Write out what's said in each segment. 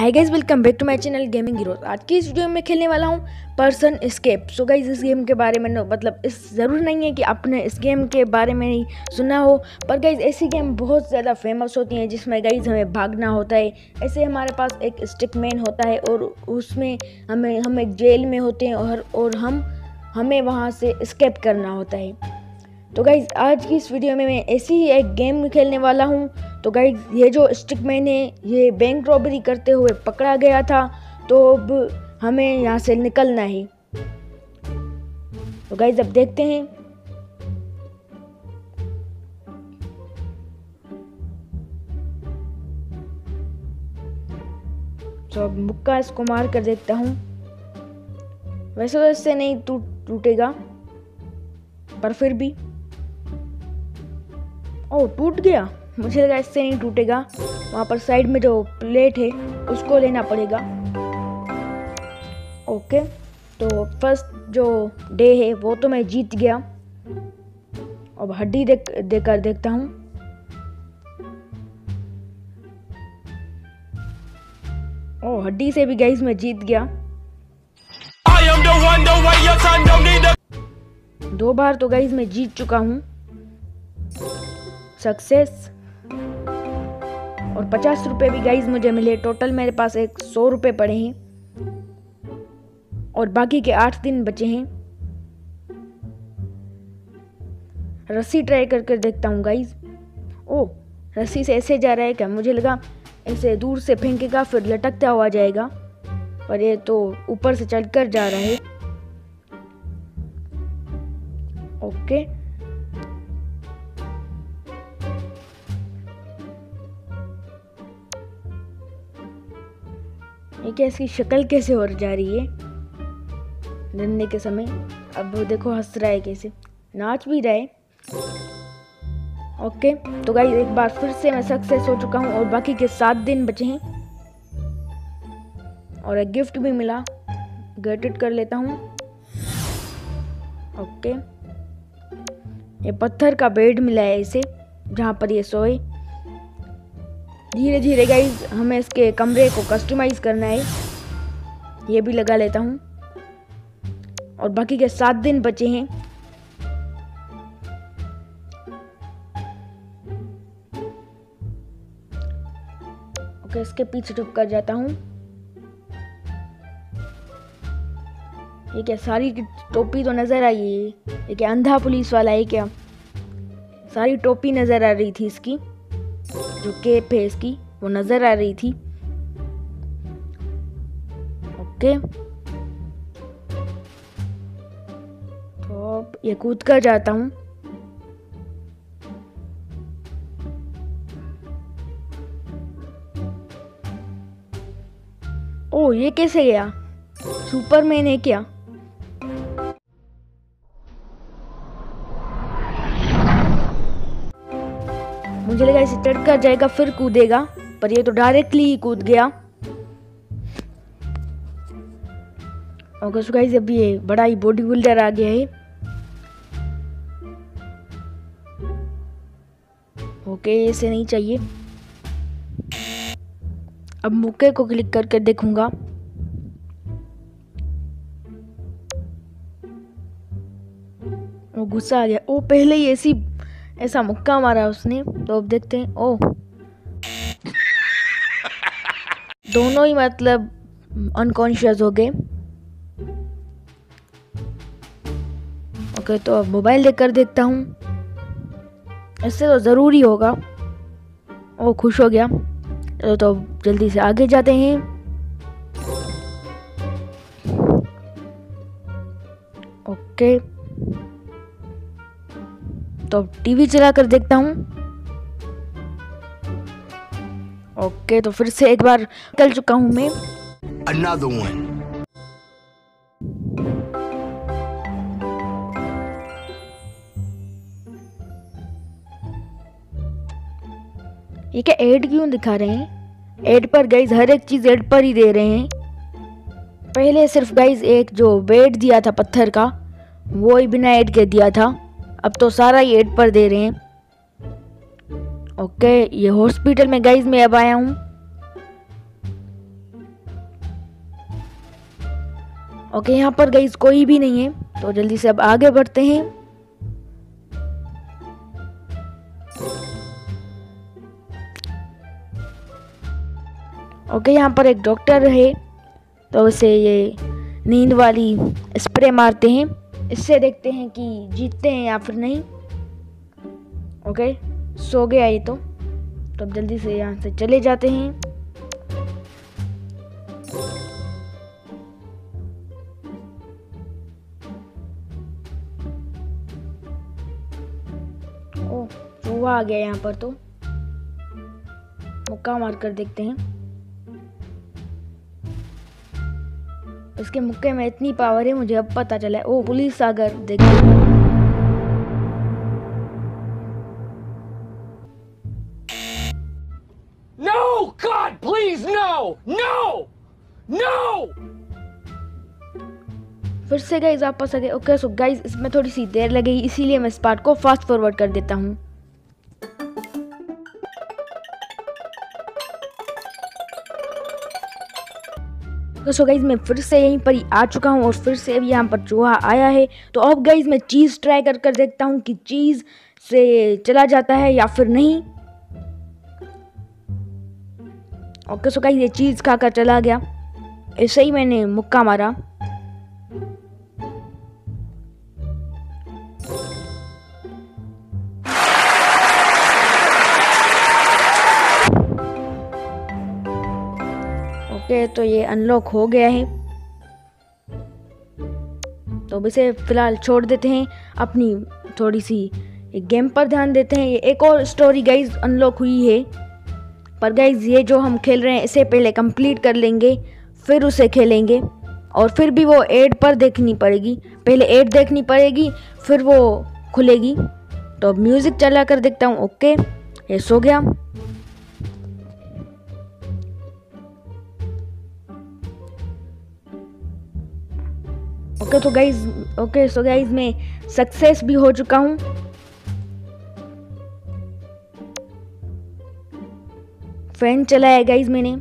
Hi guys, welcome back to my channel gaming heroes. आज की इस वीडियो में खेलने वाला हूँ पर्सन एस्केप। सो गाइस, इस गेम के बारे में इस ज़रूर नहीं है कि आपने इस गेम के बारे में नहीं सुना हो, पर गाइस ऐसी गेम बहुत ज़्यादा फेमस होती हैं जिसमें गाइस हमें भागना होता है। ऐसे हमारे पास एक स्टिक मैन होता है और उसमें हम एक जेल में होते हैं और हमें वहाँ से एस्केप करना होता है। तो गाइज़ आज की इस वीडियो में मैं ऐसी ही एक गेम खेलने वाला हूँ। तो गाइज़ ये जो स्टिकमैन है ये बैंक रॉबरी करते हुए पकड़ा गया था, तो अब हमें यहाँ से निकलना है। तो गाइज़ अब देखते हैं। तो अब मुक्का इसको मार कर देखता हूँ। वैसे तो इससे नहीं टूटेगा, पर फिर भी ओह टूट गया। मुझे लगा इससे नहीं टूटेगा। वहाँ पर साइड में जो प्लेट है उसको लेना पड़ेगा। ओके, तो फर्स्ट जो डे है वो तो मैं जीत गया। अब हड्डी देकर देखता हूँ। ओह हड्डी से भी गाइस मैं जीत गया। 2 बार तो गाइस मैं जीत चुका हूँ। सक्सेस। और 50 रुपये भी गाइज मुझे मिले। टोटल मेरे पास 100 रुपये पड़े हैं और बाकी के 8 दिन बचे हैं। रस्सी ट्राई करके देखता हूँ गाइज। ओह रस्सी से ऐसे जा रहा है क्या? मुझे लगा ऐसे दूर से फेंकेगा फिर लटकता हुआ जाएगा, पर ये तो ऊपर से चढ़कर जा रहा है। ओके, ये क्या, इसकी शक्ल कैसे हो जा रही है डरने के समय? अब देखो हंस रहा है, कैसे नाच भी रहा है। ओके, तो गाइस एक बार फिर से मैं सक्सेस हो चुका हूँ और बाकी के 7 दिन बचे हैं और एक गिफ्ट भी मिला। गेट इट कर लेता हूँ। ओके, ये पत्थर का बेड मिला है इसे, जहाँ पर ये सोए। धीरे धीरे गाइज हमें इसके कमरे को कस्टमाइज करना है। ये भी लगा लेता हूँ और बाकी के 7 दिन बचे हैं। ओके, इसके पीछे छुप कर जाता हूँ। ये क्या, सारी टोपी तो नजर आई है। ये क्या अंधा पुलिस वाला है क्या? सारी टोपी नजर आ रही थी इसकी, जो केप है इसकी वो नजर आ रही थी। ओके, तो ये कूद कर जाता हूँ। ओ ये कैसे गया? सुपरमैन है क्या? मुझे लगा इसे चढ़ कर जाएगा फिर कूदेगा, पर ये तो डायरेक्टली ही कूद गया। ओके सो गाइस, अभी ये बड़ा ही बॉडी बिल्डर आ गया है। ओके, इसे नहीं चाहिए। अब मुक्के को क्लिक करके देखूंगा। वो गुस्सा आ गया। ओ पहले ही ऐसा मुक्का मारा उसने। तो अब देखते हैं। ओह दोनों ही मतलब अनकॉन्शियस हो गए। ओके, तो अब मोबाइल देखकर देखता हूँ। इससे तो ज़रूरी होगा। ओ खुश हो गया। तो जल्दी से आगे जाते हैं। ओके, तो टीवी चला कर देखता हूँ। ओके, तो फिर से एक बार निकल चुका हूँ मैं। Another one. ये क्या ऐड क्यों दिखा रहे हैं? ऐड पर गाइज हर एक चीज ऐड पर ही दे रहे हैं। पहले सिर्फ गाइज एक जो बेड दिया था पत्थर का, वो ही बिना ऐड के दिया था। अब तो सारा ही ऐड पर दे रहे हैं। ओके, ये हॉस्पिटल में गाइज मैं अब आया हूँ। ओके, यहाँ पर गाइस कोई भी नहीं है, तो जल्दी से अब आगे बढ़ते हैं। ओके, यहाँ पर एक डॉक्टर है, तो उसे ये नींद वाली स्प्रे मारते हैं। इससे देखते हैं कि जीतते हैं या फिर नहीं। ओके, सो गया ये तो अब जल्दी से यहाँ से चले जाते हैं। ओह, चूहा आ गया यहाँ पर, तो मुक्का मार कर देखते हैं। इसके मुक्के में इतनी पावर है, मुझे अब पता चला है। ओ, पुलिस आ गई, देखिए। No! God, please, no! No! No! फिर से गाइस वापस आ गए। ओके, सो गाइस इसमें थोड़ी सी देर लगेगी, इसीलिए मैं इस पार्ट को फास्ट फॉरवर्ड कर देता हूँ। सो गाइस मैं फिर से यहीं पर ही आ चुका हूँ और फिर से अभी यहाँ पर चूहा आया है। तो अब गाइस मैं चीज़ ट्राई कर देखता हूँ कि चीज़ से चला जाता है या फिर नहीं। ओके, सो गाइस ये चीज़ खाकर चला गया। ऐसे ही मैंने मुक्का मारा। ओके, तो ये अनलॉक हो गया है, तो अब इसे फिलहाल छोड़ देते हैं। अपनी थोड़ी सी गेम पर ध्यान देते हैं। ये एक और स्टोरी गाइज अनलॉक हुई है, पर गाइज ये जो हम खेल रहे हैं इसे पहले कंप्लीट कर लेंगे, फिर उसे खेलेंगे। और फिर भी वो एड पर देखनी पड़ेगी, पहले एड देखनी पड़ेगी फिर वो खुलेगी। तो अब म्यूज़िक चला कर देखता हूँ। ओके, ये सो गया। ओके सो गाइज मैं सक्सेस भी हो चुका हूँ। फैन चलाया गाइज मैंने।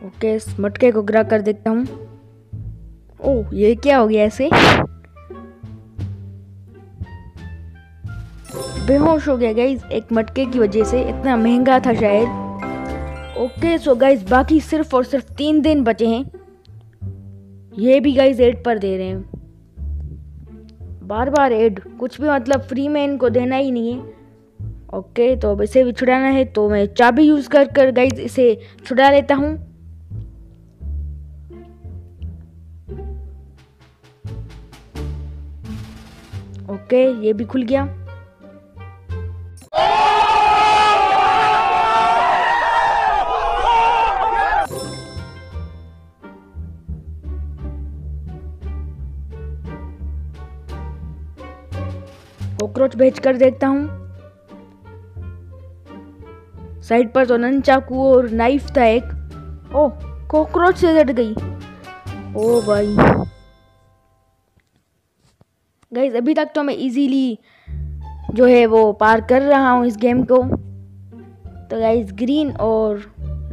ओके, इस मटके को गिरा कर देखता हूँ। ओह, ये क्या हो गया ऐसे? बेहोश हो गया गाइज एक मटके की वजह से, इतना महंगा था शायद। ओके, सो गाइज बाकी सिर्फ और सिर्फ 3 दिन बचे हैं। ये भी गाइज एड पर दे रहे हैं, बार बार एड, कुछ भी मतलब फ्री में इनको देना ही नहीं है। ओके, तो अब इसे भी छुड़ाना है, तो मैं चाबी यूज़ कर गाइज इसे छुड़ा लेता हूँ। ओके, ये भी खुल गया। कॉकरोच भेज कर देखता हूँ। साइड पर तो ननचाकू और नाइफ था एक। ओह, कॉकरोच से लड़ गई। ओ भाई गाइज, अभी तक तो मैं इजीली जो है वो पार कर रहा हूँ इस गेम को। तो गाइज ग्रीन और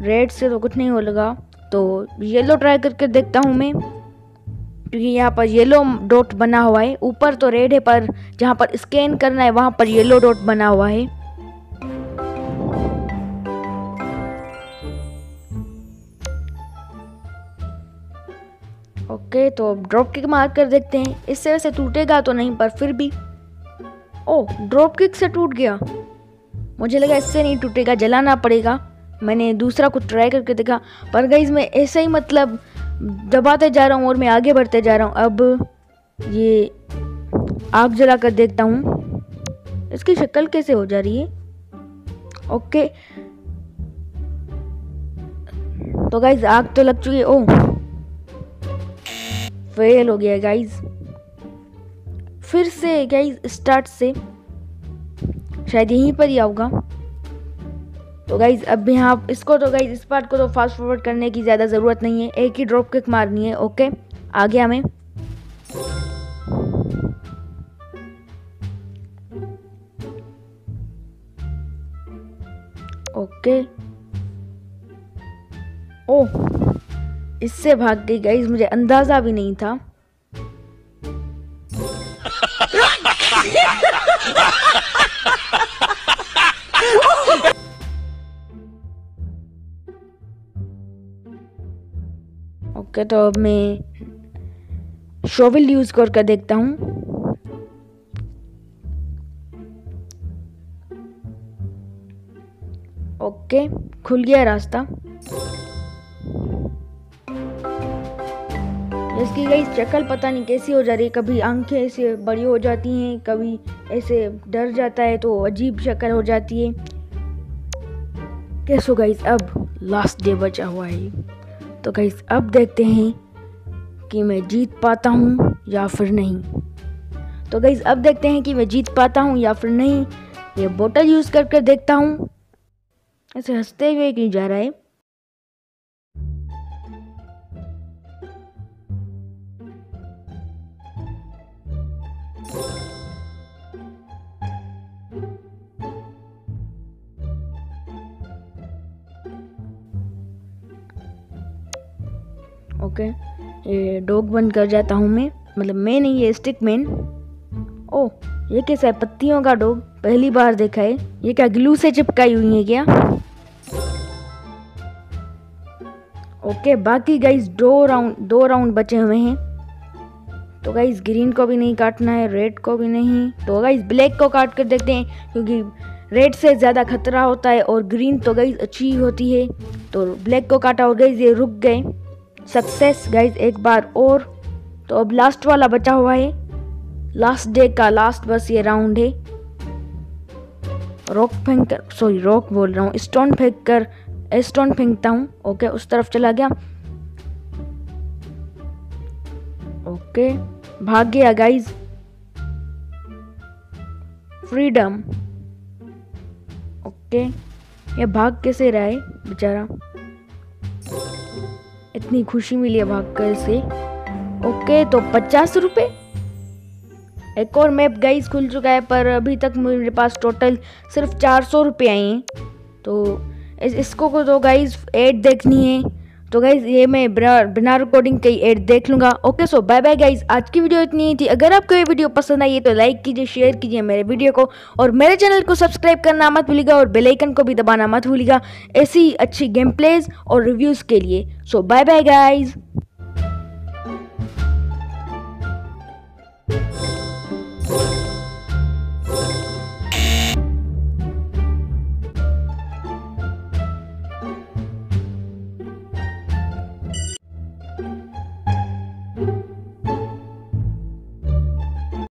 रेड से तो कुछ नहीं हो लगा, तो येलो ट्राई करके देखता हूँ मैं, क्योंकि यहाँ पर येलो डॉट बना हुआ है। ऊपर तो रेड है, पर जहाँ पर स्कैन करना है वहाँ पर येलो डॉट बना हुआ है। ओके, तो ड्रॉप किक मार कर देखते हैं। इससे वैसे टूटेगा तो नहीं, पर फिर भी। ओह, ड्रॉप किक से टूट गया। मुझे लगा इससे नहीं टूटेगा, जलाना पड़ेगा। मैंने दूसरा कुछ ट्राई करके देखा, पर गाइज मैं ऐसे ही मतलब दबाते जा रहा हूँ और मैं आगे बढ़ते जा रहा हूँ। अब ये आग जला कर देखता हूँ, इसकी शक्ल कैसे हो जा रही है। ओके, तो गाइज आग तो लग चुकी है। ओह, फेल हो गया गाइज। फिर से गाइज स्टार्ट से, शायद यहीं पर ही आऊँगा। तो गाइज अब यहाँ इसको तो गाइज इस पार्ट को तो फास्ट फॉरवर्ड करने की ज़्यादा ज़रूरत नहीं है, एक ही ड्रॉप किक मारनी है। ओके आ गया मैं। ओके ओह इससे भाग गई गाइज, मुझे अंदाजा भी नहीं था। ओके तो अब मैं शोविल यूज कर देखता हूँ। ओके खुल गया रास्ता। इसकी गाइस शक्ल पता नहीं कैसी हो जा रही है, कभी आंखें ऐसे बड़ी हो जाती हैं, कभी ऐसे डर जाता है तो अजीब शक्ल हो जाती है। कैसो गाइस अब लास्ट डे बचा हुआ है, तो गाइस अब देखते हैं कि मैं जीत पाता हूँ या फिर नहीं। तो गाइस अब देखते हैं कि मैं जीत पाता हूँ या फिर नहीं। ये बोतल यूज कर देखता हूँ। ऐसे हंसते हुए क्यों जा रहा है? ओके ये डॉग बन कर जाता हूँ मैं, मतलब मैं नहीं, ये स्टिक मैन। ओह ये कैसा है? पत्तियों का डॉग, पहली बार देखा है। ये क्या ग्लू से चिपकाई हुई है क्या? ओके बाकी गाइस दो राउंड बचे हुए हैं। तो गाइस ग्रीन को भी नहीं काटना है, रेड को भी नहीं। तो गाइस ब्लैक को काट कर देखते हैं, क्योंकि रेड से ज़्यादा खतरा होता है और ग्रीन तो गाइस अच्छी होती है। तो ब्लैक को काटा और गाइस ये रुक गए। सक्सेस गाइस एक बार और। तो अब लास्ट वाला बचा हुआ है, लास्ट डे का लास्ट बस ये राउंड है। रॉक बोल रहा हूँ, स्टोन फेंकता हूँ। ओके उस तरफ चला गया। ओके भाग गया गाइस, फ्रीडम। ओके ये भाग कैसे रहा है बेचारा, इतनी खुशी मिली है भाग कर से। ओके तो 50 रुपये। एक और मैप गाइस खुल चुका है, पर अभी तक मेरे पास टोटल सिर्फ 400 रुपये आए हैं। तो इसको तो गाइस ऐड देखनी है, तो गाइस ये मैं बिना रिकॉर्डिंग कई ऐड देख लूँगा। Okay so bye bye guys, आज की वीडियो इतनी ही थी। अगर आपको ये वीडियो पसंद आई है तो लाइक कीजिए, शेयर कीजिए मेरे वीडियो को, और मेरे चैनल को सब्सक्राइब करना मत भूलिएगा और बेल आइकन को भी दबाना मत भूलिएगा ऐसी अच्छी गेम प्लेज और रिव्यूज़ के लिए। सो बाय बाय गाइस।